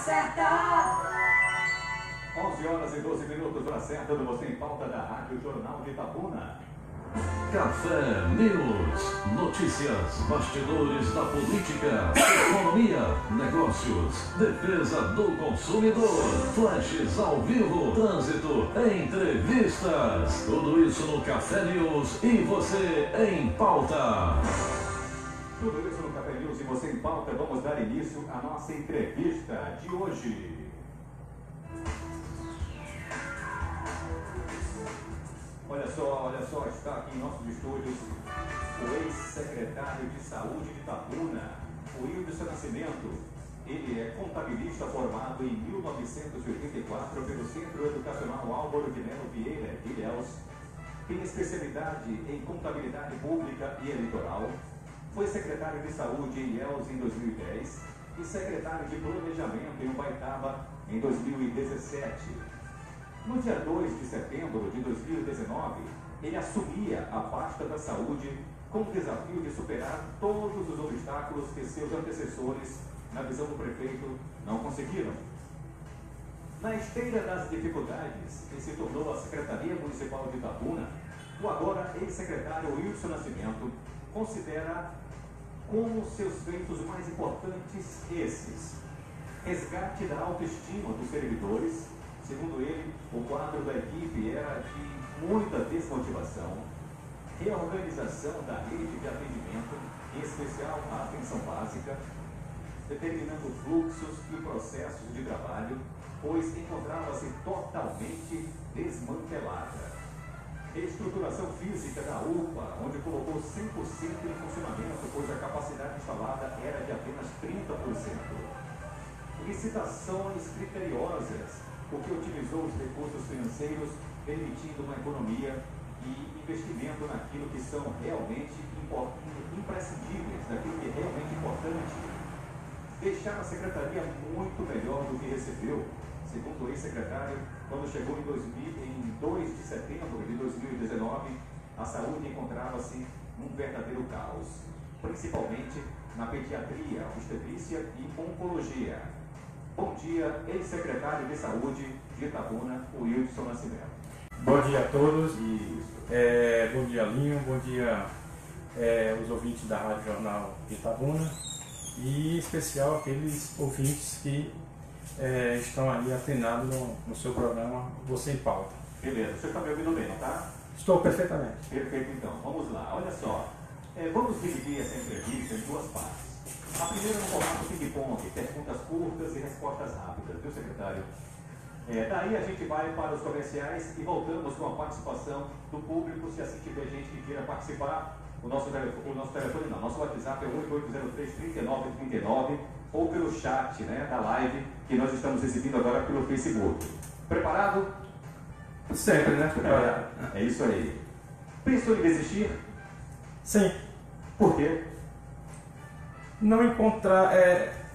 certa. 11 horas e 12 minutos, hora certa do Você em Pauta da Rádio Jornal de Itabuna. Café News. Notícias, bastidores da política, economia, negócios, defesa do consumidor, flashes ao vivo, trânsito, entrevistas. Tudo isso no Café News e Você em Pauta. Tudo isso no Café News e Você em Pauta. Vamos dar início à nossa entrevista de hoje. Olha só, está aqui em nossos estúdios o ex-secretário de Saúde de Itabuna, o Wilson Nascimento. Ele é contabilista formado em 1984 pelo Centro Educacional Álvaro de Melo Vieira, Ilhéus. Tem especialidade em contabilidade pública e eleitoral. Foi secretário de Saúde em Ilhéus em 2010 e secretário de Planejamento em Ubaitaba em 2017. No dia 2 de setembro de 2019, ele assumia a pasta da saúde com o desafio de superar todos os obstáculos que seus antecessores, na visão do prefeito, não conseguiram. Na esteira das dificuldades que se tornou a Secretaria Municipal de Itabuna, o agora ex-secretário Wilson Nascimento considera como seus feitos mais importantes esses: resgate da autoestima dos servidores. Segundo ele, o quadro da equipe era de muita desmotivação, reorganização da rede de atendimento, em especial a atenção básica, determinando fluxos e processos de trabalho, pois encontrava-se totalmente desmantelada. Reestruturação física da UPA, onde colocou 100% em funcionamento, pois a capacidade instalada era de apenas 30%. Licitações criteriosas, o que utilizou os recursos financeiros, permitindo uma economia e investimento naquilo que são realmente imprescindíveis, naquilo que é realmente importante. Deixar a secretaria muito melhor do que recebeu. Segundo o ex-secretário, quando chegou em 2 de setembro de 2019, a saúde encontrava-se num verdadeiro caos, principalmente na pediatria, obstetrícia e oncologia. Bom dia, ex-secretário de Saúde de Itabuna, o Wilson Nascimento. Bom dia a todos. Isso. Bom dia, Linho. Bom dia, os ouvintes da Rádio Jornal de Itabuna. E em especial aqueles ouvintes que estão ali atenados no seu programa Você em Pauta. Beleza, você está me ouvindo bem, não está? Estou perfeitamente. Perfeito, então. Vamos lá. Olha só. Vamos dividir essa entrevista em duas partes. A primeira no formato ping-pong, perguntas curtas e respostas rápidas, viu, secretário? Daí a gente vai para os comerciais e voltamos com a participação do público. Se assim tiver gente que queira participar, o nosso telefone não, nosso WhatsApp é 8803-3939 ou pelo chat, né, da live que nós estamos exibindo agora pelo Facebook. Preparado? Sempre, né? Preparado. É isso aí. Pensou em desistir? Sim. Por quê? Não encontrar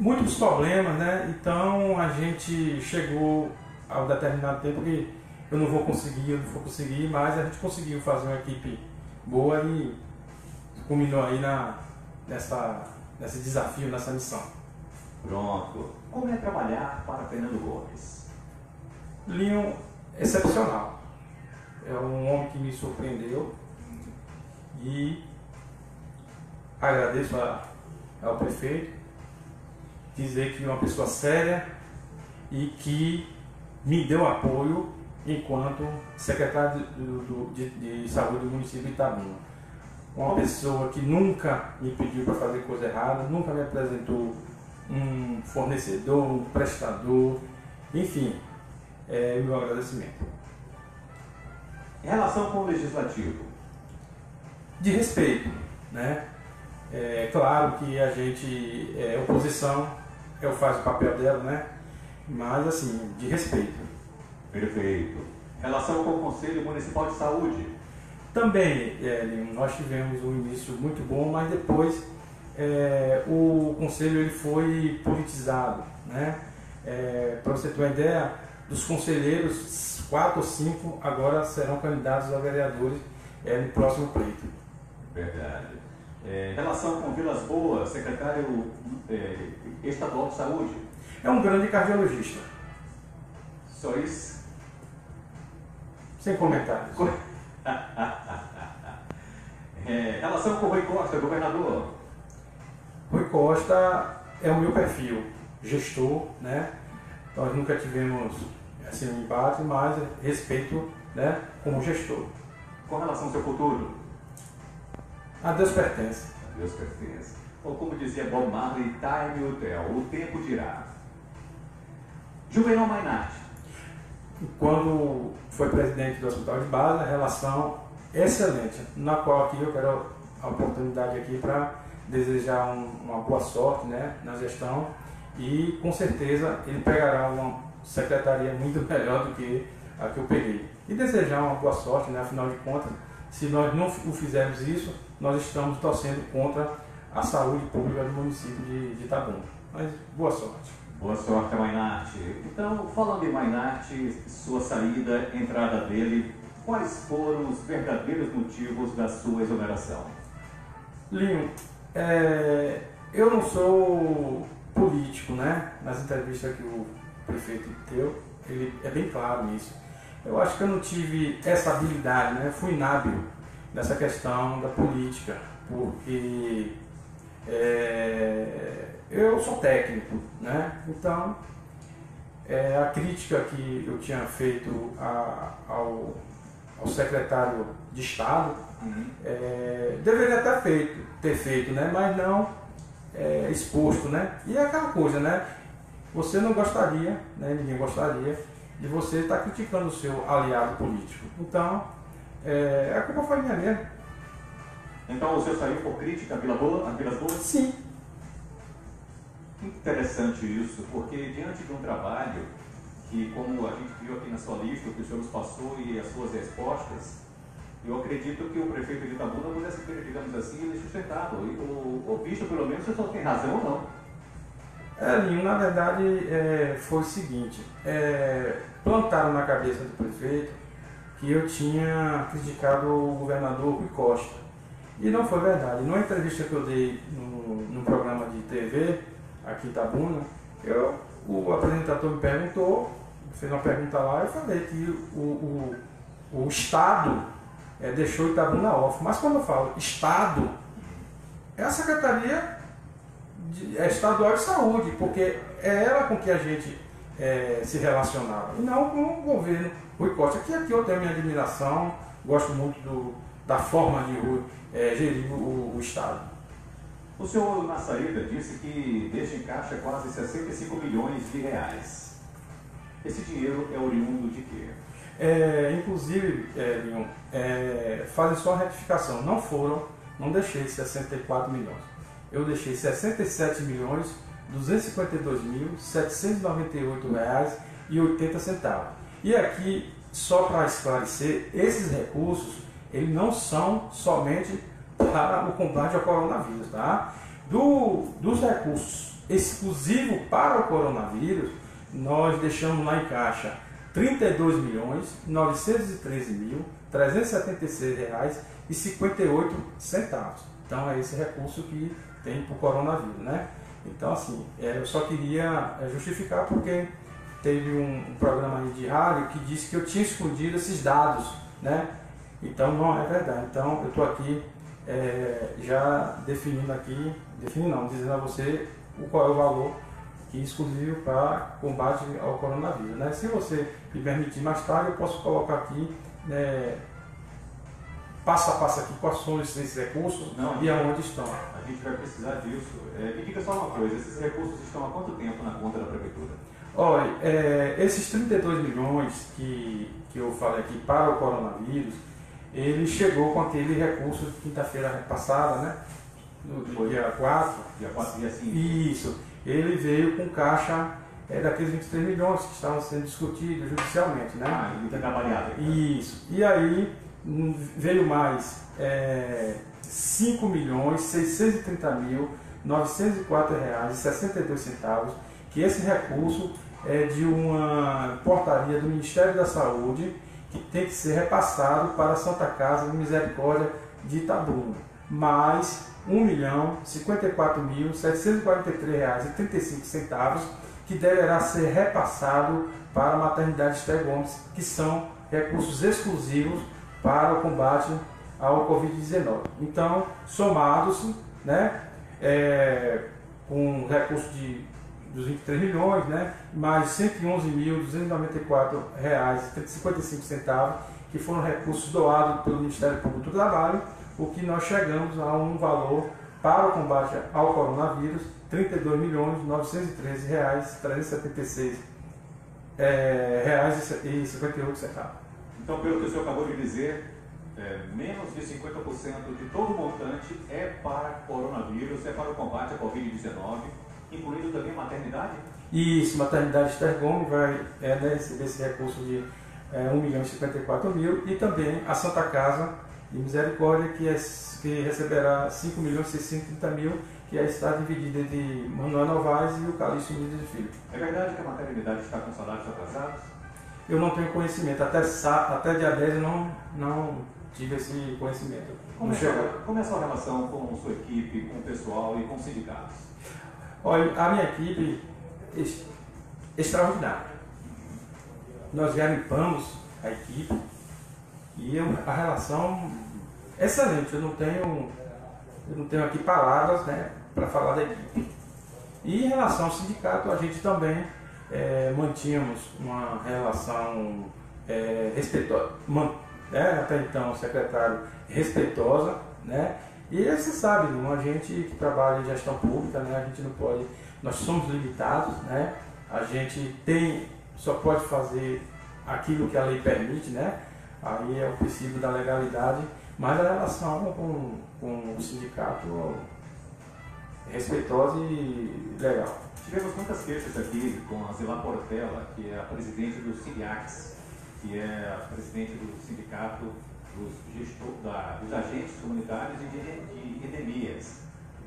muitos problemas, né? Então a gente chegou a um determinado tempo que eu não vou conseguir, mas a gente conseguiu fazer uma equipe boa e culminou aí nesse desafio, nessa missão. Pronto. Como é trabalhar para Fernando Gomes? Linho excepcional. É um homem que me surpreendeu e agradeço ao prefeito, dizer que é uma pessoa séria e que me deu apoio enquanto secretário de saúde do município de Itabuna. Uma pessoa que nunca me pediu para fazer coisa errada, nunca me apresentou um fornecedor, um prestador, enfim, meu agradecimento. Em relação com o legislativo? De respeito, né? É claro que a gente oposição, eu faço o papel dela, né? Mas assim, de respeito. Perfeito. Em relação com o Conselho Municipal de Saúde? Também, nós tivemos um início muito bom, mas depois o Conselho ele foi politizado, né? Para você ter uma ideia, dos conselheiros, 4 ou 5 agora serão candidatos a vereadores no próximo pleito. Verdade. Em relação com Vilas Boas, secretário estadual de Saúde? É um grande cardiologista. Só isso? Sem comentários. Relação com o Rui Costa, governador. Rui Costa é o meu perfil, gestor, né? Nós nunca tivemos assim, um embate, mas respeito, né, como gestor. Com relação ao seu futuro? A Deus pertence. A Deus pertence. Ou como dizia Bob Marley, time will tell, o tempo dirá. Juvenal Mainardi. Quando foi presidente do Hospital de Base, a relação excelente, na qual aqui eu quero a oportunidade aqui para desejar uma boa sorte, né, na gestão, e com certeza ele pegará uma secretaria muito melhor do que a que eu peguei. E desejar uma boa sorte, né, afinal de contas, se nós não o fizermos isso, nós estamos torcendo contra a saúde pública do município de Itabuna. Mas boa sorte. Boa sorte, Mainardi. Então, falando em Mainardi, sua saída, entrada dele, quais foram os verdadeiros motivos da sua exoneração? Linho, eu não sou político, né? Nas entrevistas que o prefeito deu, ele é bem claro nisso. Eu acho que eu não tive essa habilidade, né? Fui inábil nessa questão da política, porque eu sou técnico, né? Então, a crítica que eu tinha feito ao secretário de Estado, deveria ter feito, né? Mas não exposto, né? E é aquela coisa, né? Você não gostaria, né? Ninguém gostaria de você estar criticando o seu aliado político. Então, a culpa foi minha mesmo. Então o senhor saiu por crítica a Vilas Boas? Sim. Interessante isso, porque diante de um trabalho que, como a gente viu aqui na sua lista, o que o senhor nos passou e as suas respostas, eu acredito que o prefeito de Itabuna pudesse ter, digamos assim, ele sustentado. O visto, pelo menos, o senhor tem razão ou não? Linho, na verdade, foi o seguinte, plantaram na cabeça do prefeito que eu tinha criticado o governador Rui Costa. E não foi verdade. Numa entrevista que eu dei num programa de TV, aqui em Itabuna, o apresentador me perguntou, fez uma pergunta lá, eu falei que o Estado deixou Itabuna off. Mas quando eu falo Estado, é a Secretaria Estadual de Saúde, porque é ela com que a gente se relacionava, e não com o governo Rui Costa, que aqui eu tenho minha admiração, gosto muito da forma de Rui gerir o Estado. O senhor, na saída, disse que deixa em caixa quase 65 milhões de reais. Esse dinheiro é oriundo de quê? Inclusive, Leon, fazem só a retificação. Não deixei 64 milhões. Eu deixei 67 milhões 252.798 reais e 80 centavos. E aqui, só para esclarecer, esses recursos, eles não são somente para o combate ao coronavírus, tá? Dos recursos exclusivos para o coronavírus, nós deixamos lá em caixa R$32.913.376,58. Então é esse recurso que tem para o coronavírus, né? Então assim, eu só queria justificar porque teve um programa aí de rádio que disse que eu tinha escondido esses dados, né? Então não é verdade. Então eu estou aqui já dizendo a você qual é o valor que é exclusivo para combate ao coronavírus, né? Se você me permitir mais tarde, eu posso colocar aqui passo a passo aqui quais são esses recursos e aonde estão. A gente vai precisar disso. Me diga só uma coisa, esses recursos estão há quanto tempo na conta da prefeitura? Olha, esses 32 milhões que eu falei aqui para o coronavírus, ele chegou com aquele recurso de quinta-feira passada, né? No dia 4. Dia 4, dia 5. Isso. Ele veio com caixa daqueles 23 milhões que estavam sendo discutidos judicialmente, né? Ele está trabalhado. Isso. E aí veio mais R$5.630.904,62, que esse recurso é de uma portaria do Ministério da Saúde que tem que ser repassado para a Santa Casa de Misericórdia de Itabuna. Mais R$1.054.743,35, que deverá ser repassado para a maternidade Esther Gomes, que são recursos exclusivos para o combate ao Covid-19. Então, somados, né, com recursos dos 23 milhões, né, mais R$ 111.294,55, que foram recursos doados pelo Ministério Público do Trabalho, o que nós chegamos a um valor para o combate ao coronavírus, R$ 32.913.376,58. Então, pelo que o senhor acabou de dizer, menos de 50% de todo o montante é para coronavírus, é para o combate à Covid-19, incluindo também a maternidade? Isso, maternidade Esther Gomes vai receber esse recurso de R$1.054.000 e também a Santa Casa de Misericórdia, que receberá R$5.630.000, que está dividida entre Manuel Novaes e o Calixto Mendes de Filho. É verdade que a maternidade está com salários atrasados? Eu não tenho conhecimento, até dia 10 eu não tive esse conhecimento. Como é a sua relação com sua equipe, com o pessoal e com os sindicatos? Olha, a minha equipe é extraordinária. Nós garimpamos a equipe e a relação é excelente. Eu não tenho aqui palavras, né, para falar da equipe. E em relação ao sindicato, a gente também mantínhamos uma relação respeitosa, até então, secretário, respeitosa, né? E você sabe, a gente que trabalha em gestão pública, né, a gente não pode, nós somos limitados, né? A gente só pode fazer aquilo que a lei permite, né? Aí é o princípio da legalidade, mas a relação com o sindicato é respeitosa e legal. Tivemos muitas queixas aqui com a Zilá Portela, que é a presidente do SINDIACS, que é a presidente do sindicato dos agentes comunitários e de endemias.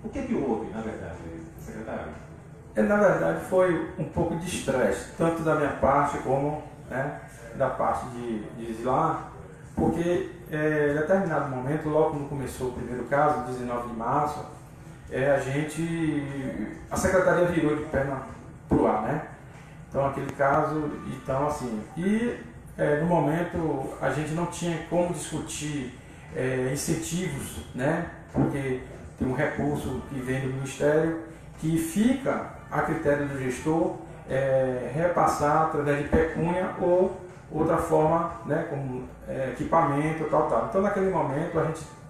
O que houve, na verdade, secretário? Na verdade, foi um pouco de estresse, tanto da minha parte como, né, da parte de Zilá, porque em determinado momento, logo quando começou o primeiro caso, 19 de março, a secretaria virou de perna pro ar, né? Então aquele caso, então assim, no momento a gente não tinha como discutir incentivos, né? Porque tem um recurso que vem do Ministério que fica a critério do gestor repassar através de pecúnia ou outra forma, né? Como equipamento, tal. Então naquele momento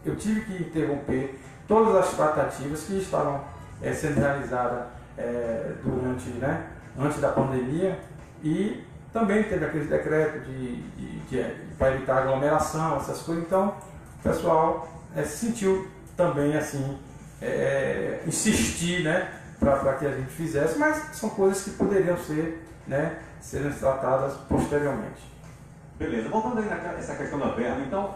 eu tive que interromper todas as tratativas que estavam sendo realizadas antes da pandemia, e também teve aquele decreto para evitar aglomeração, essas coisas. Então o pessoal se sentiu também assim, insistir, né, para que a gente fizesse, mas são coisas que poderiam serem tratadas posteriormente. Beleza, voltando aí nessa questão da verba, então,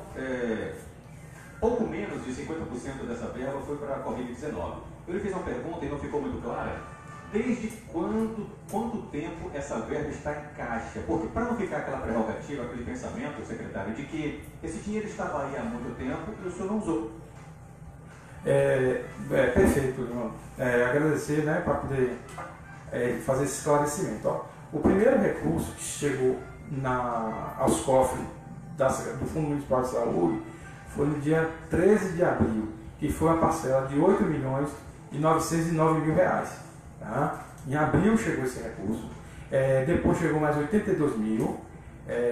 pouco menos de 50% dessa verba foi para a Covid-19. Eu lhe fiz uma pergunta e não ficou muito clara. Desde quanto tempo essa verba está em caixa? Porque para não ficar aquela prerrogativa, aquele pensamento, secretário, de que esse dinheiro estava aí há muito tempo e o senhor não usou. Perfeito, irmão. Agradecer, né, para poder fazer esse esclarecimento. Ó. O primeiro recurso que chegou aos cofres do Fundo Municipal de Saúde foi no dia 13 de abril, que foi uma parcela de R$ 8.909.000. Tá? Em abril chegou esse recurso, depois chegou mais 82 mil,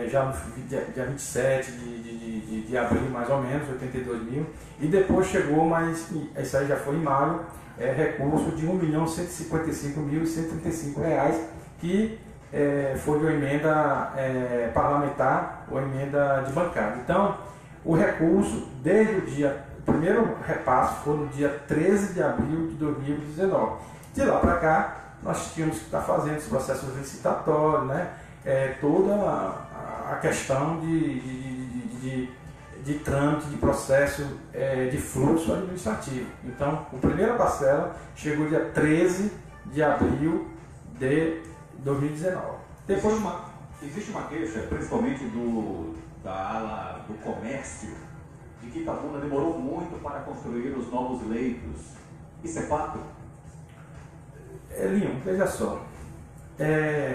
já no dia 27 de abril mais ou menos, 82 mil, e depois chegou mais, isso aí já foi em maio, recurso de R$ 1.155.135, que foi de uma emenda parlamentar ou emenda de bancada. Então, o recurso, o primeiro repasse foi no dia 13 de abril de 2019. De lá para cá, nós tínhamos que estar fazendo esse processo licitatório, né? Toda a questão de trâmite, de processo de fluxo administrativo. Então, a primeira parcela chegou dia 13 de abril de 2019. Depois existe uma queixa, principalmente da ala do comércio, de que Itabuna demorou muito para construir os novos leitos. Isso é fato? Linho, veja só.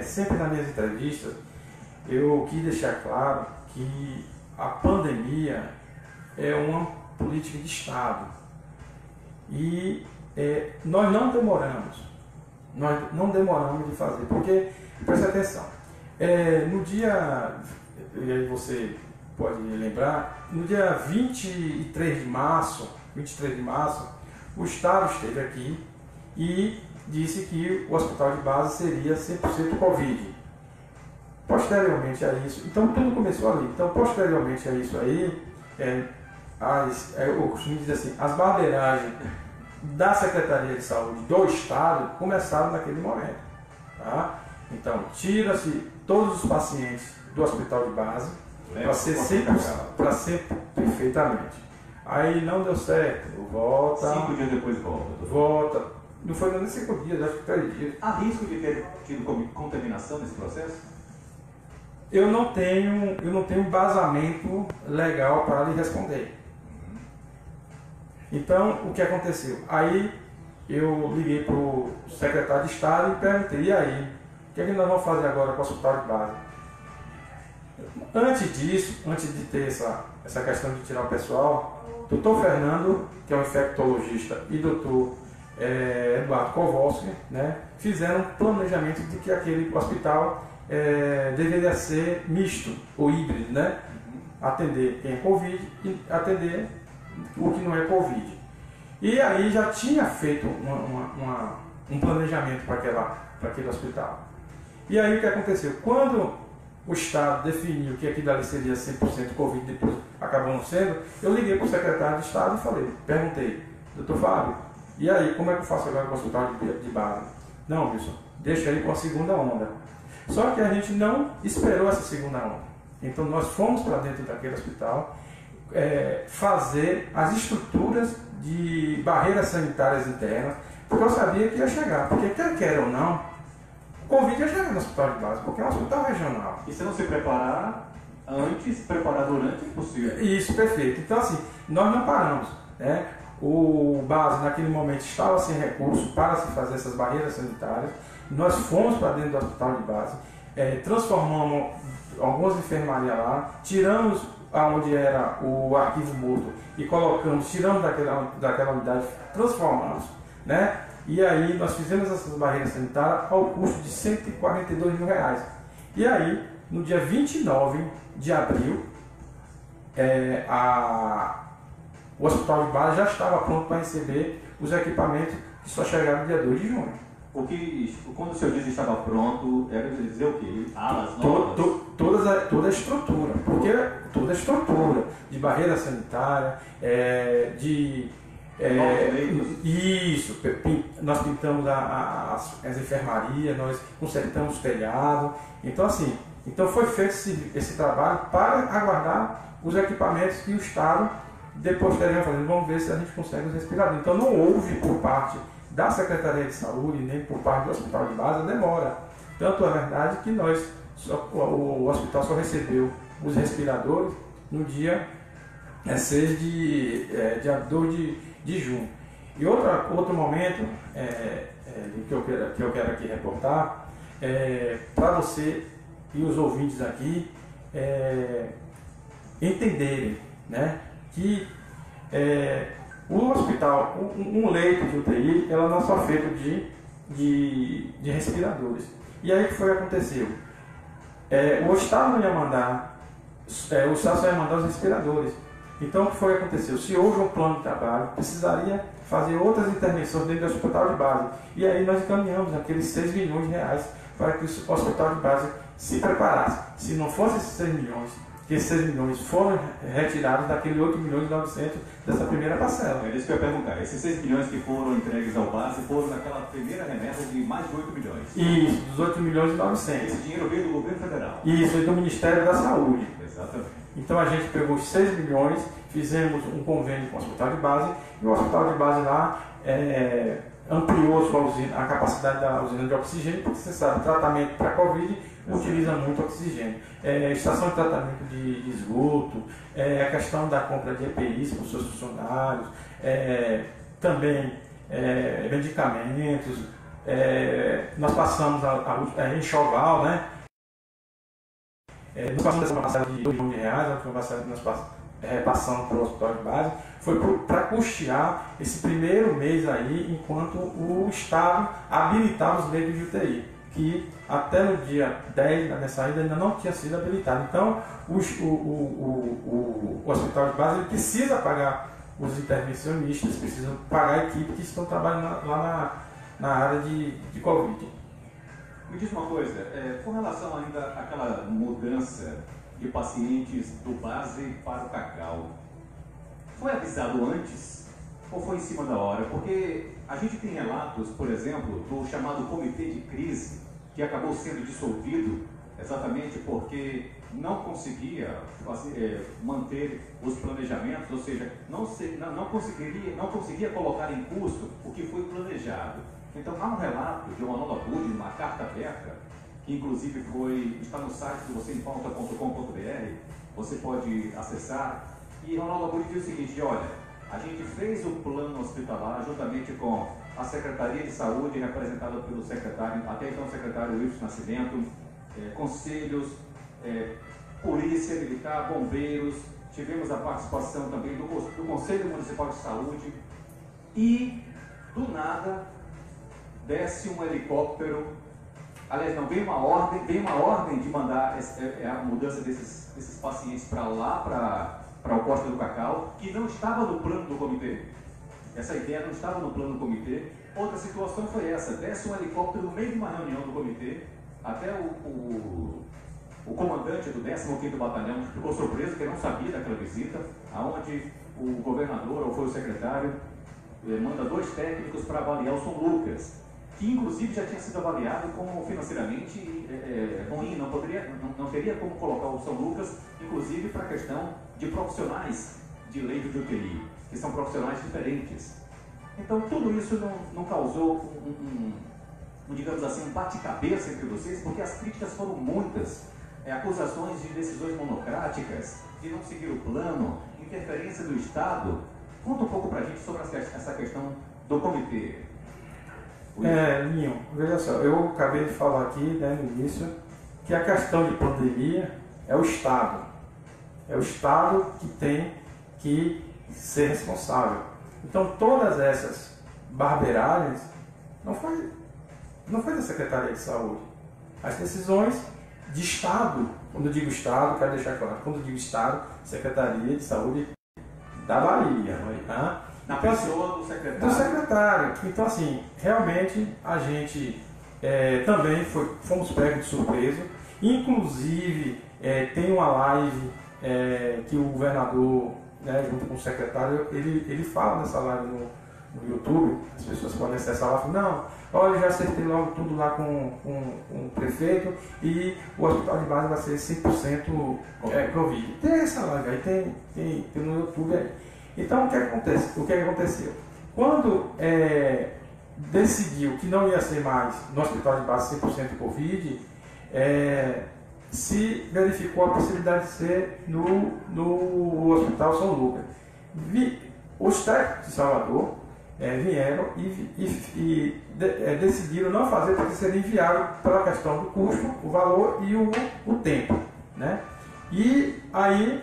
sempre nas minhas entrevistas, eu quis deixar claro que a pandemia é uma política de Estado. E nós não demoramos de fazer, porque, preste atenção, no dia, e aí você pode lembrar, no dia 23 de março, o Estado esteve aqui e disse que o hospital de base seria 100% Covid. Posteriormente a isso, então tudo começou ali. Então, posteriormente a isso aí, eu costumo dizer assim, as barbeiragens da Secretaria de Saúde do Estado começaram naquele momento. Tá? Então, tira-se todos os pacientes do hospital de base para ser 100% perfeitamente. Aí não deu certo, volta. 5 dias depois volta. Volta. Não foi nem 5 dias, acho que 3 dias. Há risco de ter tido contaminação nesse processo? Eu não tenho embasamento legal para lhe responder. Então, o que aconteceu? Aí eu liguei para o secretário de Estado e perguntei, e aí, o que é que nós vamos fazer agora com o hospital de base? Antes disso, antes de ter essa questão de tirar o pessoal, doutor Fernando, que é um infectologista, e doutor Eduardo Kowalski, né, fizeram um planejamento de que aquele hospital deveria ser misto ou híbrido, né? Atender quem é Covid e atender o que não é Covid. E aí já tinha feito um planejamento para aquele hospital. E aí o que aconteceu? Quando o Estado definiu que aquilo ali seria 100% Covid, depois acabou não sendo, eu liguei para o secretário de Estado e perguntei, doutor Fábio, e aí, como é que eu faço agora com o hospital de base? Não, Wilson, deixa aí com a segunda onda. Só que a gente não esperou essa segunda onda. Então nós fomos para dentro daquele hospital fazer as estruturas de barreiras sanitárias internas, porque eu sabia que ia chegar, porque quer ou não, o Covid ia chegar no hospital de base, porque é um hospital regional. E se não se preparar antes, preparar durante, é impossível. Isso, perfeito. Então assim, nós não paramos, né? O base naquele momento estava sem recurso para se fazer essas barreiras sanitárias. Nós fomos para dentro do hospital de base, transformamos algumas enfermarias lá, tiramos onde era o arquivo morto e tiramos daquela unidade, transformamos, né? E aí nós fizemos essas barreiras sanitárias ao custo de R$142 mil. E aí, no dia 29 de abril, o hospital de base já estava pronto para receber os equipamentos que só chegaram no dia 2 de junho. Quando o senhor diz que estava pronto, era dizer o quê? Alas novas? Toda a estrutura, porque toda a estrutura de barreira sanitária, isso, nós pintamos as enfermarias, nós consertamos o telhado, então assim, foi feito esse trabalho para aguardar os equipamentos que o Estado depois teriam fazendo, vamos ver se a gente consegue os respiradores. Então não houve por parte da Secretaria de Saúde, nem por parte do Hospital de Base, demora. Tanto é verdade que o hospital só recebeu os respiradores no dia 6 dia 2 de junho. E outro momento que eu quero aqui reportar, para você e os ouvintes aqui entenderem, né, que o hospital, um leito de UTI, ela não é só feito de respiradores. E aí o que foi que aconteceu? O Estado não ia mandar, o Estado só ia mandar os respiradores. Então o que foi que aconteceu? Se houve um plano de trabalho, precisaria fazer outras intervenções dentro do hospital de base. E aí nós encaminhamos aqueles R$6 milhões para que o hospital de base se preparasse. Se não fosse esses 6 milhões, que esses 6 milhões foram retirados daquele 8 milhões e 900 dessa primeira parcela. É isso que eu ia perguntar. Esses 6 milhões que foram entregues ao base foram naquela primeira remessa de mais de 8 milhões. Isso, dos 8 milhões e 900. Esse dinheiro veio do governo federal. Isso, e do Ministério da Saúde. Exatamente. Então a gente pegou os 6 milhões, fizemos um convênio com o hospital de base, e o hospital de base lá ampliou a capacidade da usina de oxigênio, porque você sabe, tratamento para Covid utiliza muito oxigênio. Estação de tratamento de esgoto, a questão da compra de EPIs para os seus funcionários, também medicamentos, nós passamos a enxoval, né? Nós passamos essa parcela de R$2 milhões, a última parcela que nós passamos para o hospital de base, foi para custear esse primeiro mês aí, enquanto o Estado habilitava os leitos de UTI, que até no dia 10 da minha saída ainda não tinha sido habilitado. Então, o hospital de base ele precisa pagar os intervencionistas, precisam pagar a equipe que estão trabalhando lá na área de Covid. Me diz uma coisa, com relação ainda àquela mudança de pacientes do base para o Cacau, foi avisado antes ou foi em cima da hora? Porque a gente tem relatos, por exemplo, do chamado Comitê de Crise, que acabou sendo dissolvido exatamente porque não conseguia manter os planejamentos, ou seja, não conseguia colocar em curso o que foi planejado. Então há um relato de Ronaldo Abud, uma carta aberta, que inclusive está no site do vocêempauta.com.br, você pode acessar, e Ronaldo Abud diz o seguinte: olha, a gente fez o plano hospitalar juntamente com a Secretaria de Saúde, representada pelo secretário, até então o secretário Wilson Nascimento, conselhos, polícia militar, bombeiros, tivemos a participação também do Conselho Municipal de Saúde, e do nada desce um helicóptero. Aliás, não, veio uma ordem de mandar a mudança desses pacientes para lá, para o Costa do Cacau, que não estava no plano do comitê. Essa ideia não estava no plano do comitê. Outra situação foi essa: desce um helicóptero no meio de uma reunião do comitê, até o comandante do 15º Batalhão ficou surpreso, porque não sabia daquela visita, aonde o governador, ou foi o secretário, manda 2 técnicos para avaliar o São Lucas, que inclusive já tinha sido avaliado como financeiramente ruim, não teria como colocar o São Lucas, inclusive para a questão de profissionais de leito de UTI, que são profissionais diferentes. Então tudo isso não causou digamos assim, um bate-cabeça entre vocês, porque as críticas foram muitas, acusações de decisões monocráticas, de não seguir o plano, interferência do Estado. Conta um pouco para a gente sobre essa questão do comitê. Linho, veja só, eu acabei de falar aqui, né, no início, que a questão de pandemia é o Estado. É o Estado que tem que ser responsável. Então, todas essas barbeiragens não foi da Secretaria de Saúde. As decisões de Estado, quando eu digo Estado, quero deixar claro, quando eu digo Estado, Secretaria de Saúde da Bahia. Tá? Na pessoa do secretário. Do secretário. Então, assim, realmente a gente também fomos pegos de surpresa. Inclusive, tem uma live que o governador, né, junto com o secretário, ele fala nessa live no YouTube. As pessoas podem acessar lá e falar: não, olha, eu já acertei logo tudo lá com o prefeito e o hospital de base vai ser 100% Covid. Tem essa live aí, tem no YouTube aí. Então, o que aconteceu? Quando decidiu que não ia ser mais no hospital de base 100% Covid, se verificou a possibilidade de ser no Hospital São Lucas. Os técnicos de Salvador vieram e decidiram não fazer porque seria inviável pela questão do custo, o valor e o tempo, né? E aí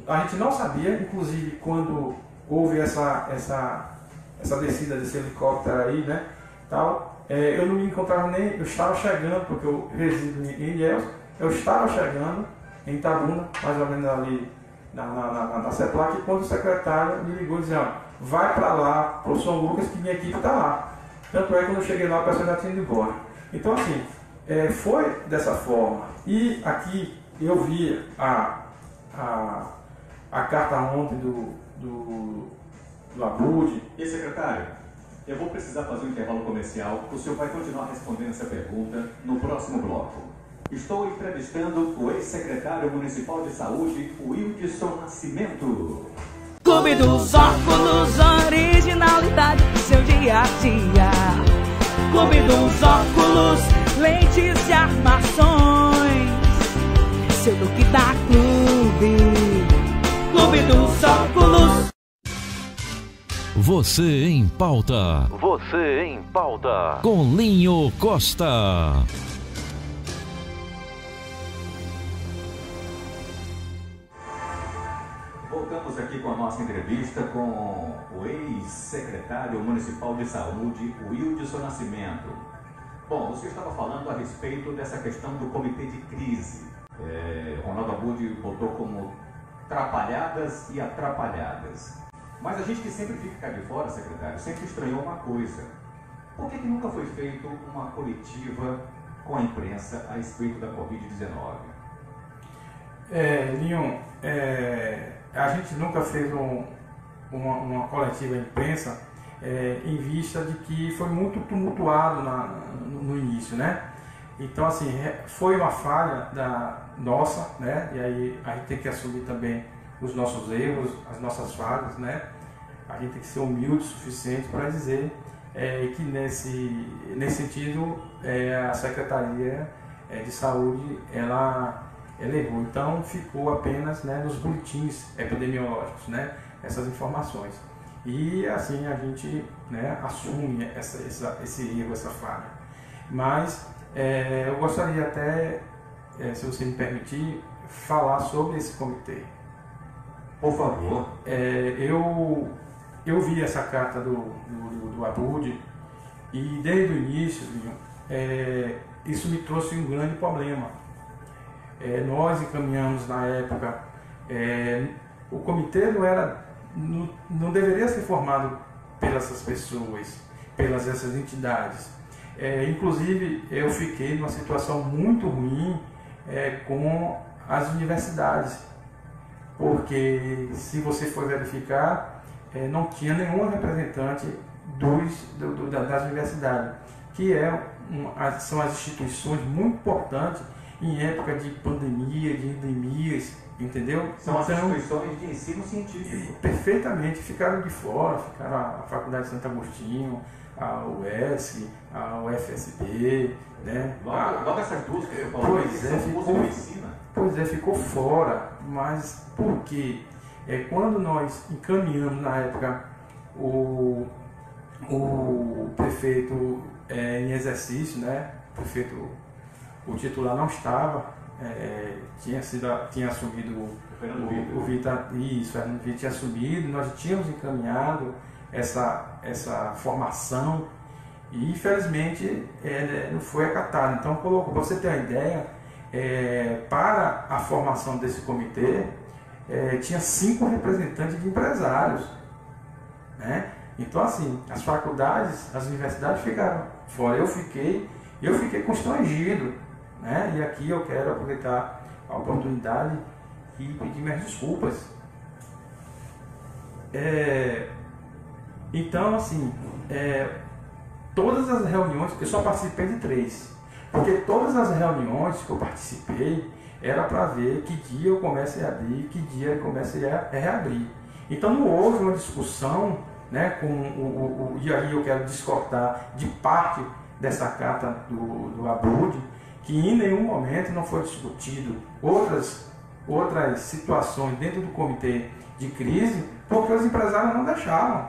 a gente não sabia, inclusive quando houve essa descida desse helicóptero aí, né, tal, eu não me encontrava nem, eu estava chegando, porque eu resido em Ilhéus, eu estava chegando em Itabuna, mais ou menos ali na CEPLAC, quando o secretário me ligou dizendo: vai para lá, para o São Lucas, que minha equipe está lá. Tanto é que quando eu cheguei lá, a pessoa já tinha ido embora. Então, assim, foi dessa forma. E aqui eu vi a carta ontem do Abud. E secretário, eu vou precisar fazer um intervalo comercial. O senhor vai continuar respondendo essa pergunta no próximo bloco. Estou entrevistando o ex-secretário municipal de saúde, Wildson Nascimento. Clube dos Óculos, originalidade do seu dia a dia. Clube dos Óculos, lentes e armações, seu look da Clube. Clube dos Óculos. Você em Pauta. Você em Pauta. Com Linho Costa. Voltamos aqui com a nossa entrevista com o ex-secretário municipal de saúde, Wildson Nascimento. Bom, você estava falando a respeito dessa questão do comitê de crise. Ronaldo Abud botou como trapalhadas e atrapalhadas. Mas a gente que sempre fica cá de fora, secretário, sempre estranhou uma coisa. Por que nunca foi feita uma coletiva com a imprensa a respeito da Covid-19? Linho, a gente nunca fez uma coletiva à imprensa em vista de que foi muito tumultuado no início, né? Então, assim, foi uma falha nossa, né? E aí a gente tem que assumir também os nossos erros, as nossas falhas, né? A gente tem que ser humilde o suficiente para dizer que nesse sentido a Secretaria de Saúde ela errou. Então ficou apenas, né, nos boletins epidemiológicos, né, essas informações. E assim a gente, né, assume esse erro, essa falha. Mas eu gostaria até, se você me permitir, falar sobre esse comitê. Por favor. Eu vi essa carta do Abud e desde o início, isso me trouxe um grande problema. Nós encaminhamos na época, o comitê não deveria ser formado pelas essas pessoas, pelas essas entidades. Inclusive, eu fiquei numa situação muito ruim com as universidades, porque se você for verificar, não tinha nenhum representante das universidades, que são as instituições muito importantes em época de pandemia, de endemias, entendeu? São as instituições de ensino científico. Perfeitamente, ficaram de fora, ficaram a Faculdade de Santo Agostinho, a UESC, a UFSB, né? Logo essas duas que eu falei, Pois é, ficou fora, mas por quê? Quando nós encaminhamos na época o prefeito em exercício, né? O titular não estava, tinha assumido o Vitor, Fernando Vitor tinha assumido, nós tínhamos encaminhado essa formação e infelizmente não foi acatado. Então, para você ter uma ideia, para a formação desse comitê, tinha 5 representantes de empresários, né? Então, assim, as faculdades, as universidades ficaram fora. Eu fiquei constrangido, né? E aqui eu quero aproveitar a oportunidade e pedir minhas desculpas. Então, assim, todas as reuniões, eu só participei de 3, porque todas as reuniões que eu participei era para ver que dia o comércio ia abrir, que dia o comércio ia reabrir. Então não houve uma discussão, né, e aí eu quero discordar de parte dessa carta do Abud, que em nenhum momento não foi discutido outras situações dentro do comitê de crise, porque os empresários não deixavam,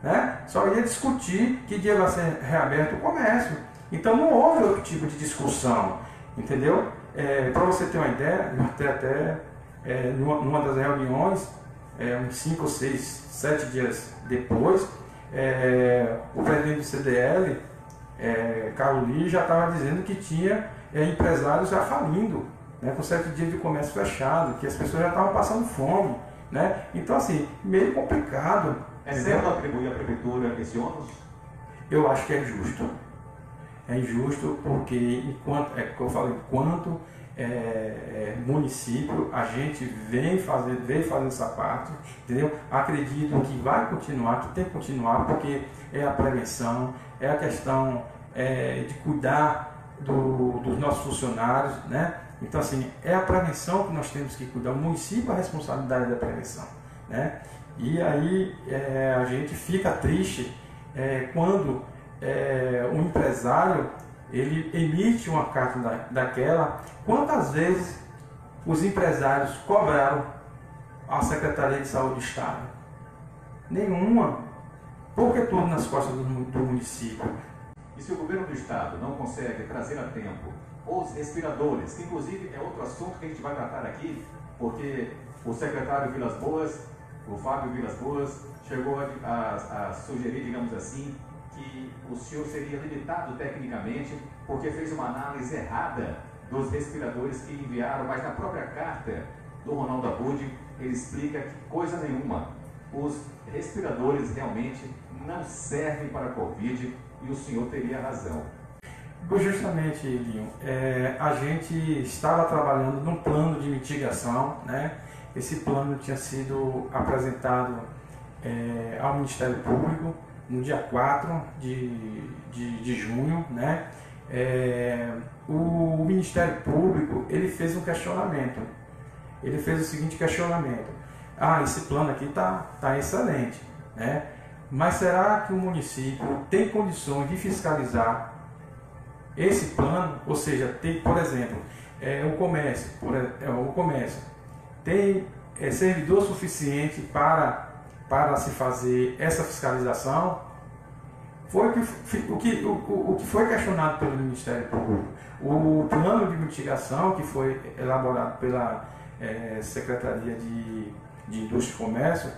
né? Só ia discutir que dia vai ser reaberto o comércio. Então não houve outro tipo de discussão, entendeu? Para você ter uma ideia, numa das reuniões, uns 5, 6, 7 dias depois, o presidente do CDL, Carlos Lee, já estava dizendo que tinha empresários já falindo, né, com 7 dias de comércio fechado, que as pessoas já estavam passando fome, né? Então, assim, meio complicado. É certo atribuir à prefeitura esse ônus? Eu acho que é injusto. É injusto porque, enquanto município, a gente veio fazer essa parte, entendeu? Acredito que vai continuar, que tem que continuar, porque é a prevenção, é a questão de cuidar dos nossos funcionários, né? Então, assim, é a prevenção que nós temos que cuidar, o município é a responsabilidade da prevenção, né? E aí a gente fica triste quando um empresário ele emite uma carta daquela. Quantas vezes os empresários cobraram a Secretaria de Saúde do Estado? Nenhuma. Por que tudo nas costas do município? E se o governo do estado não consegue trazer a tempo os respiradores, que inclusive é outro assunto que a gente vai tratar aqui, porque o secretário Vilas Boas, o Fábio Vilas Boas, chegou a sugerir, digamos assim, que o senhor seria limitado tecnicamente porque fez uma análise errada dos respiradores que enviaram, mas na própria carta do Ronaldo Abud, ele explica que coisa nenhuma. Os respiradores realmente não servem para a Covid e o senhor teria razão. Justamente, Linho, a gente estava trabalhando num plano de mitigação, né? Esse plano tinha sido apresentado ao Ministério Público no dia 4 de junho, né? O Ministério Público, ele fez um questionamento. Ele fez o seguinte questionamento: esse plano aqui tá excelente, né? Mas será que o município tem condições de fiscalizar esse plano? Ou seja, tem, por exemplo, o comércio tem servidor suficiente para se fazer essa fiscalização? Foi o que foi questionado pelo Ministério Público. O plano de mitigação que foi elaborado pela Secretaria de Indústria e Comércio,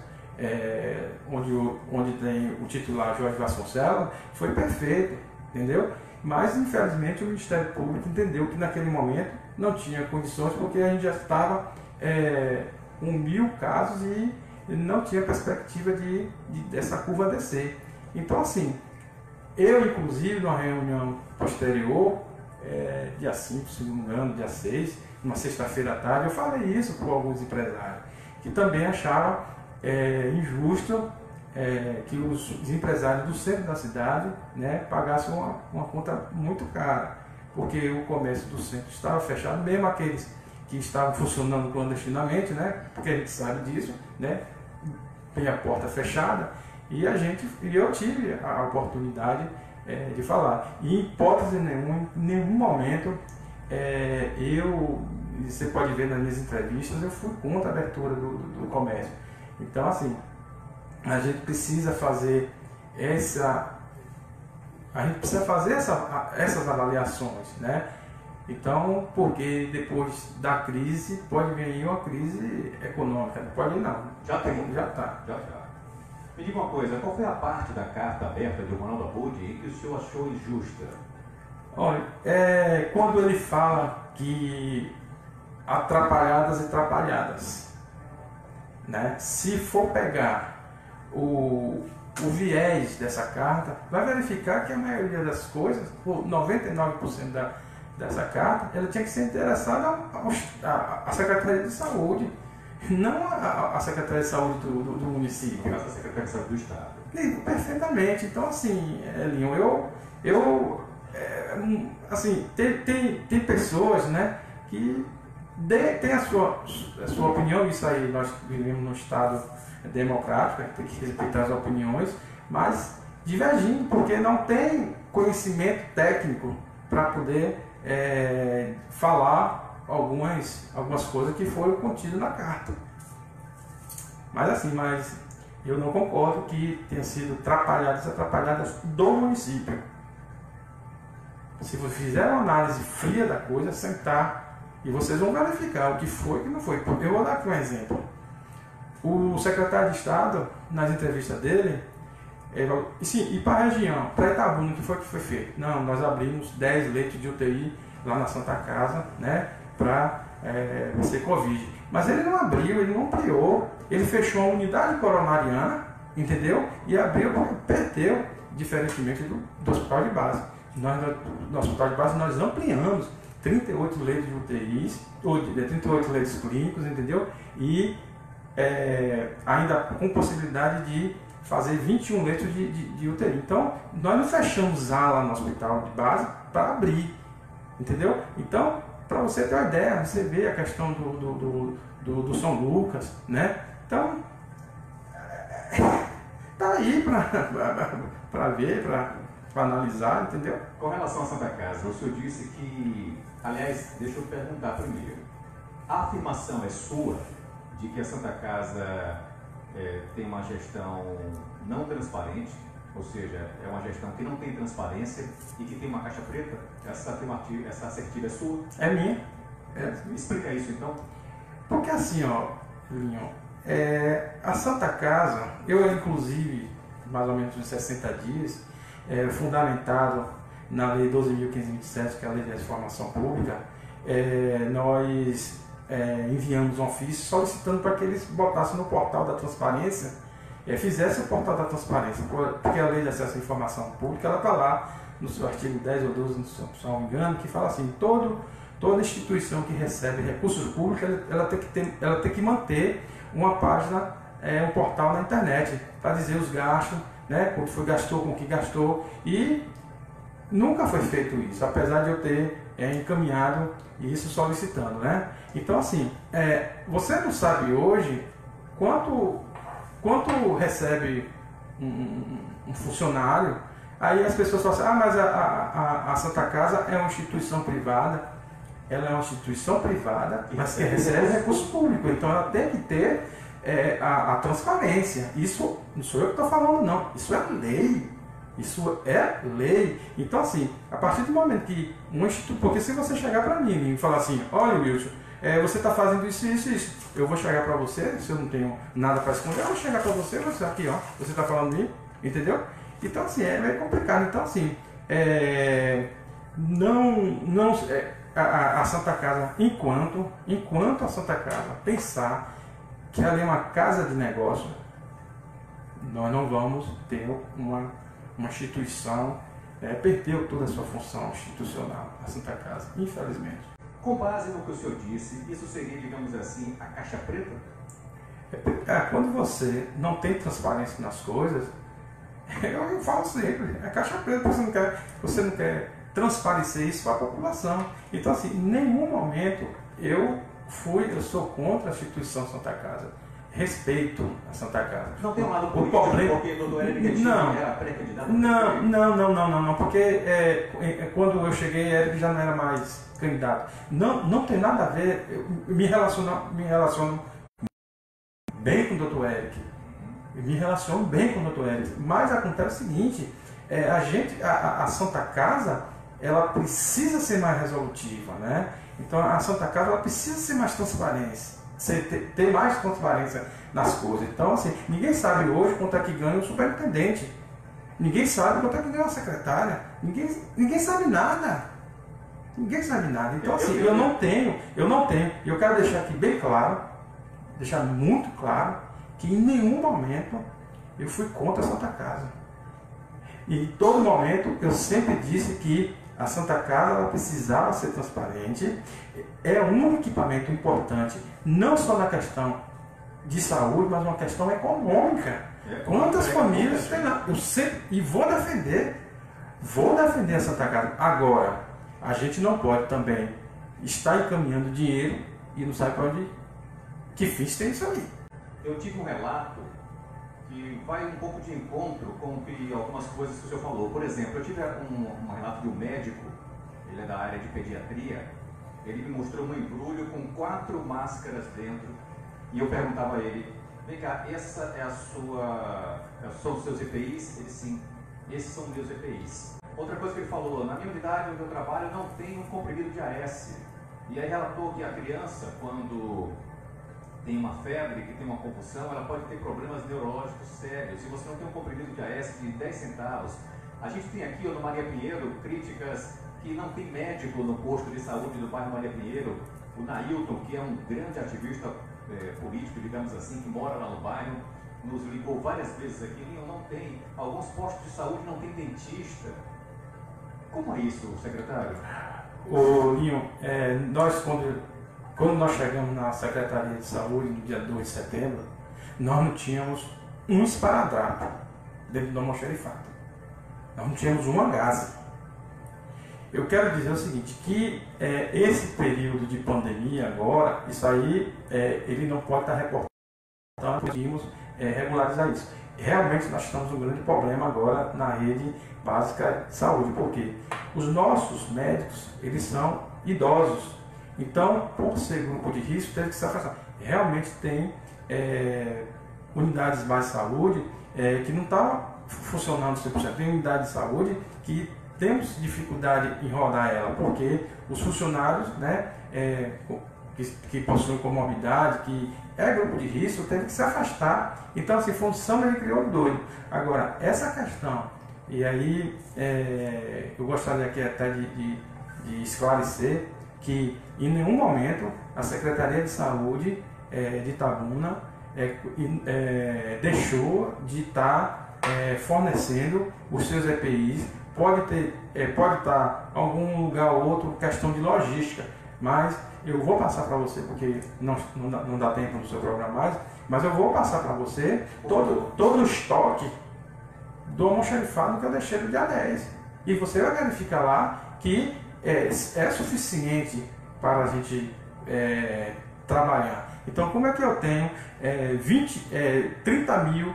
onde tem o titular Jorge Vasconcelos, foi perfeito, entendeu? Mas, infelizmente, o Ministério Público entendeu que naquele momento não tinha condições, porque a gente já estava com 1000 casos e não tinha perspectiva dessa curva descer. Então, assim, eu, inclusive, numa reunião posterior, dia 5, se não me engano, dia 6, numa sexta-feira à tarde, eu falei isso para alguns empresários, que também achavam injusto que os empresários do centro da cidade, né, pagassem uma conta muito cara, porque o comércio do centro estava fechado, mesmo aqueles que estavam funcionando clandestinamente, né, porque a gente sabe disso, né, tem a porta fechada, e eu tive a oportunidade de falar. E, em hipótese nenhuma, em nenhum momento, você pode ver nas minhas entrevistas, eu fui contra a abertura do comércio. Então, assim, a gente precisa fazer essas avaliações, né? Então, porque depois da crise pode vir uma crise econômica, não pode não. Já tem. Já está. Já. Me diga uma coisa, qual foi a parte da carta aberta de Ronaldo Abud que o senhor achou injusta? Olha, quando ele fala que atrapalhadas e atrapalhadas, né? Se for pegar o viés dessa carta, vai verificar que a maioria das coisas, 99% dessa carta, ela tinha que ser interessada à Secretaria de Saúde, não à Secretaria de Saúde do município. Mas a Secretaria de Saúde do Estado. Perfeitamente. Então, assim, Linho, assim, tem pessoas, né, que tem a sua opinião. Isso aí, nós vivemos num Estado democrático, tem que respeitar as opiniões, mas divergindo, porque não tem conhecimento técnico para poder falar algumas coisas que foram contidas na carta. Mas eu não concordo que tenha sido atrapalhadas do município. Se você fizer uma análise fria da coisa, sentar e vocês vão verificar o que foi e o que não foi. Eu vou dar aqui um exemplo. O secretário de Estado, nas entrevistas dele, e para a região, para Itabuna, o que foi feito? Não, nós abrimos 10 leitos de UTI lá na Santa Casa, né, para ser Covid. Mas ele não abriu, ele não ampliou, ele fechou a unidade coronariana, entendeu? E abriu porque perdeu, diferentemente do hospital de base. No hospital de base nós ampliamos 38 leitos de UTIs, 38 leitos clínicos, entendeu? E ainda com possibilidade de fazer 21 leitos de UTI. Então, nós não fechamos ala no hospital de base para abrir, entendeu? Então, para você ter uma ideia, você vê a questão do São Lucas, né? Então, tá aí para ver, para analisar, entendeu? Com relação à Santa Casa, o senhor disse que, aliás, deixa eu perguntar primeiro, a afirmação é sua de que a Santa Casa tem uma gestão não transparente, ou seja, é uma gestão que não tem transparência e que tem uma caixa preta. Essa assertiva é sua? É minha. Me explica isso então. Porque assim, ó, Linho, a Santa Casa, eu inclusive, mais ou menos uns 60 dias, fundamentado na Lei 12.527, que é a Lei de Informação Pública, nós enviamos um ofício solicitando para que eles botassem no portal da transparência, fizessem o portal da transparência, porque a Lei de Acesso à Informação Pública, ela está lá no seu artigo 10 ou 12, se não me engano, que fala assim, toda instituição que recebe recursos públicos, ela tem que manter uma página, um portal na internet, para dizer os gastos, né, quanto foi gastou, com o que gastou, e nunca foi feito isso, apesar de eu ter encaminhado isso solicitando, né? Então assim, você não sabe hoje quanto recebe um funcionário. Aí as pessoas falam assim, mas a Santa Casa é uma instituição privada. Ela é uma instituição privada, mas que recebe recurso público. Então ela tem que ter a transparência. Isso não sou eu que estou falando, não. Isso é lei. Isso é lei. Então assim, a partir do momento que um instituto... Porque se você chegar para mim e falar assim, olha Wilson, você está fazendo isso, isso, isso. Eu vou chegar para você, se eu não tenho nada para esconder, eu vou chegar para você, você aqui, ó, você está falando de mim, entendeu? Então assim, é meio complicado. Então assim, a Santa Casa, enquanto a Santa Casa pensar que ela é uma casa de negócio, nós não vamos ter uma instituição, perdeu toda a sua função institucional, a Santa Casa, infelizmente. Com base no que o senhor disse, isso seria, digamos assim, a caixa preta? Quando você não tem transparência nas coisas, eu falo sempre, é caixa preta, você não quer transparecer isso para a população. Então assim, em nenhum momento eu sou contra a instituição Santa Casa. Respeito a Santa Casa. Não tem um lado político, porque o doutor Eric era pré-candidato? Não, porque quando eu cheguei, Eric já não era mais candidato. Não tem nada a ver, eu me relaciono bem com o doutor Eric. Me relaciono bem com o doutor Eric. Mas acontece o seguinte, a Santa Casa, ela precisa ser mais resolutiva, né? Então a Santa Casa, ela precisa ser mais transparente. Ter mais transparência nas coisas. Então, assim, ninguém sabe hoje quanto é que ganha o superintendente. Ninguém sabe quanto é que ganha a secretária. Ninguém sabe nada. Ninguém sabe nada. Então, assim, eu não tenho. E eu quero deixar aqui bem claro, deixar muito claro, que em nenhum momento eu fui contra a Santa Casa. E em todo momento eu sempre disse que a Santa Casa, ela precisava ser transparente. É um equipamento importante, não só na questão de saúde, mas uma questão econômica. Quantas famílias tem lá? Eu sempre, vou defender a Santa Casa. Agora, a gente não pode também estar encaminhando dinheiro e não sabe para onde, que fins tem isso aí. Eu tive um relato que vai um pouco de encontro com algumas coisas que o senhor falou. Por exemplo, eu tive um relato de um médico, ele é da área de pediatria. Ele me mostrou um embrulho com 4 máscaras dentro e eu perguntava a ele, vem cá, essa são os seus EPIs? Ele, sim, esses são meus EPIs. Outra coisa que ele falou, na minha unidade onde eu trabalho não tem um comprimido de AS. E aí relatou que a criança, quando tem uma febre, que tem uma convulsão, ela pode ter problemas neurológicos sérios. Se você não tem um comprimido de AS de 10 centavos, a gente tem aqui no Maria Pinheiro críticas que não tem médico no posto de saúde do bairro Maria Pinheiro. O Nailton, que é um grande ativista político, digamos assim, que mora lá no bairro, nos ligou várias vezes aqui, não tem, alguns postos de saúde não tem dentista. Como é isso, secretário? Linho, quando nós chegamos na Secretaria de Saúde no dia 2 de setembro, nós não tínhamos um esparadrapo dentro do almoxarifado. Nós não tínhamos uma gase. Eu quero dizer o seguinte, que esse período de pandemia agora, isso aí, ele não pode estar reportando, podemos regularizar isso. Realmente nós estamos com um grande problema agora na rede básica de saúde, porque os nossos médicos, eles são idosos. Então, por ser grupo de risco, tem que se afastar. Realmente tem unidades básicas de saúde que não estavam funcionando 100%. Tem unidade de saúde que temos dificuldade em rodar ela, porque os funcionários, né, que possuem comorbidade, que é grupo de risco, teve que se afastar. Então, assim, foi um samba ele criou doido. Agora, essa questão, e aí eu gostaria aqui até de esclarecer que em nenhum momento a Secretaria de Saúde de Itabuna deixou de estar fornecendo os seus EPIs. Pode estar em algum lugar ou outro questão de logística, mas eu vou passar para você, porque não dá tempo no seu programa mais, mas eu vou passar para você todo o estoque do almoxarifado que eu deixei no dia 10. E você vai verificar lá que é suficiente para a gente trabalhar. Então, como é que eu tenho 30 mil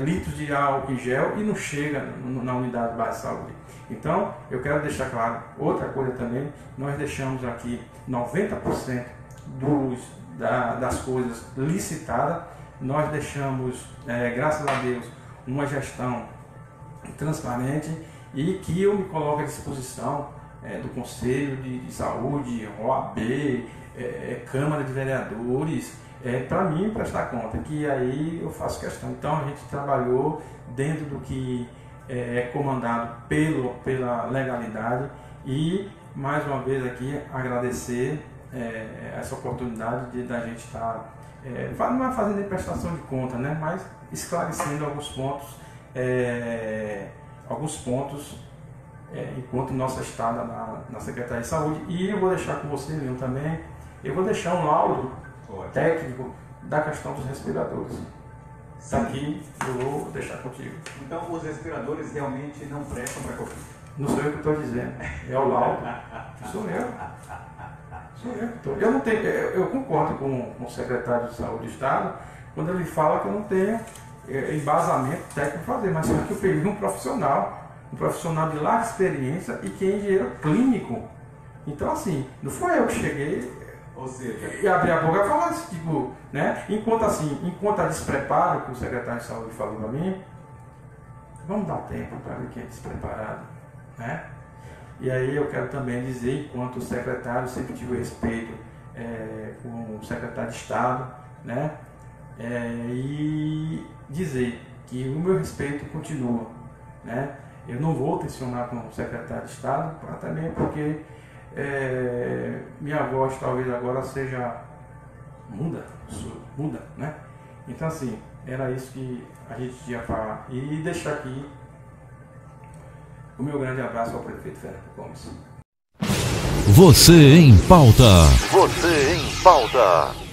litros de álcool em gel e não chega na unidade básica de saúde? Então, eu quero deixar claro outra coisa também. Nós deixamos aqui 90% das coisas licitadas. Nós deixamos, graças a Deus, uma gestão transparente e que eu me coloco à disposição do Conselho de Saúde, OAB, Câmara de Vereadores, para mim prestar conta, que aí eu faço questão. Então, a gente trabalhou dentro do que é comandado pela legalidade e, mais uma vez aqui, agradecer essa oportunidade da gente estar, não é fazendo prestação de conta, né, mas esclarecendo alguns pontos enquanto nossa estada na Secretaria de Saúde. E eu vou deixar com você, Leon, também, eu vou deixar um laudo técnico da questão dos respiradores. Está aqui, eu vou deixar contigo. Então, os respiradores realmente não prestam para Covid? Não sou eu que estou dizendo, é o laudo. Sou eu que estou. Eu concordo com o secretário de Saúde do Estado quando ele fala que eu não tenho embasamento técnico para fazer, mas só que eu peguei um profissional de larga experiência e que é engenheiro clínico. Então, assim, não foi eu que cheguei. Ou seja, e abrir a boca e falar assim, tipo, né? Enquanto a despreparo, que o secretário de Saúde falou para mim, vamos dar tempo para ver quem é despreparado, né? E aí eu quero também dizer, enquanto secretário, sempre tive respeito com o secretário de Estado, né? E dizer que o meu respeito continua, né? Eu não vou tensionar com o secretário de Estado, também porque minha voz talvez agora seja muda, né? Então, assim, era isso que a gente ia falar. E deixar aqui o meu grande abraço ao prefeito Fernando Gomes. Você em pauta. Você em pauta.